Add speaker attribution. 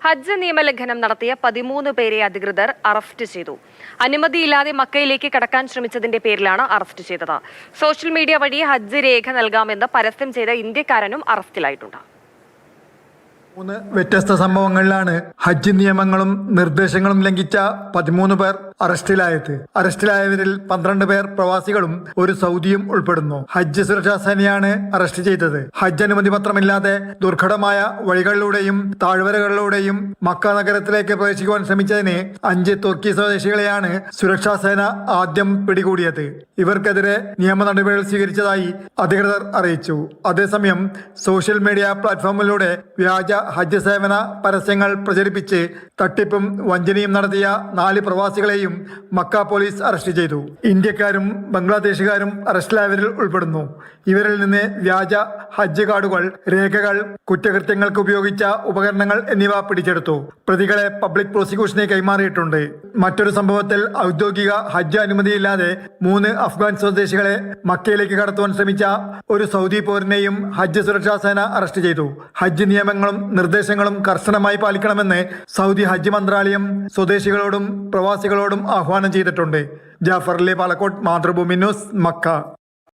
Speaker 1: ഹജ്ജ് നിയമലംഘനം നടത്തിയ 13 പേരെ അധികൃതർ അറസ്റ്റ് ചെയ്തു. അനുമതിയില്ലാതെ മക്കയിലേക്ക് കടക്കാൻ ശ്രമിച്ചതിന്റെ പേരിലാണ് അറസ്റ്റ് ചെയ്തത്. സോഷ്യൽ മീഡിയ വഴി ഹജ്ജ് രേഖ നൽകാമെന്ന് പരസ്യം ചെയ്ത ഇന്ത്യക്കാരനും അറസ്റ്റിലായിട്ടുണ്ട്.
Speaker 2: 3 വ്യത്യസ്ത സംഭവങ്ങളിലാണ് ഹജ്ജ് നിയമങ്ങളും നിർദ്ദേശങ്ങളും ലംഘിച്ച 13 പേർ അറസ്റ്റിലായവരിൽ 12 പേർ പ്രവാസികളും ഒരു സൗദിയും ഉൾപ്പെടുന്നു. ഹജ്ജ് സുരക്ഷാ സേനയാണ് അറസ്റ്റ് ചെയ്തത്. ഹജ്ജ് അനുമതി പത്രമില്ലാതെ ദുർഘടമായ വഴികളിലൂടെയും താഴ്വരകളിലൂടെയും മക്ക നഗരത്തിലേക്ക് പ്രവേശിക്കുവാൻ ശ്രമിച്ചതിന് 5 തുർക്കി സ്വദേശികളെയാണ് സുരക്ഷാ സേന ആദ്യം പിടികൂടിയത്. ഇവർക്കെതിരെ നിയമ നടപടികൾ സ്വീകരിച്ചതായി അധികൃതർ അറിയിച്ചു. അതേസമയം സോഷ്യൽ മീഡിയ പ്ലാറ്റ്ഫോമിലൂടെ വ്യാജ ഹജ്ജ് സേവന പരസ്യങ്ങൾ പ്രചരിപ്പിച്ച് തട്ടിപ്പും വഞ്ചനയും നടത്തിയ 4 പ്രവാസികളെയും മക്ക പോലീസ് അറസ്റ്റ് ചെയ്തു. ഇന്ത്യക്കാരും ബംഗ്ലാദേശുകാരും അറസ്റ്റിലായവരിൽ ഉൾപ്പെടുന്നു. ഇവരിൽ നിന്ന് വ്യാജ ഹജ്ജ് കാർഡുകൾ, രേഖകൾ, കുറ്റകൃത്യങ്ങൾക്ക് ഉപയോഗിച്ച ഉപകരണങ്ങൾ എന്നിവ പിടിച്ചെടുത്തു. പ്രതികളെ പബ്ലിക് പ്രോസിക്യൂഷന് കൈമാറിയിട്ടുണ്ട്. മറ്റൊരു സംഭവത്തിൽ ഔദ്യോഗിക ഹജ്ജ് അനുമതിയില്ലാതെ 3 അഫ്ഗാൻ സ്വദേശികളെ മക്കയിലേക്ക് കടത്തുവാൻ ശ്രമിച്ച ഒരു സൗദി പൗരനെയും ഹജ്ജ് സുരക്ഷാ സേന അറസ്റ്റ് ചെയ്തു. ഹജ്ജ് നിയമങ്ങളും നിർദ്ദേശങ്ങളും കർശനമായി പാലിക്കണമെന്ന് സൗദി ഹജ്ജ് മന്ത്രാലയം സ്വദേശികളോടും പ്രവാസികളോടും ആഹ്വാനം ചെയ്തിട്ടുണ്ട്. Jafar Ali, Palakkode, Mathrubhumi News, Mecca.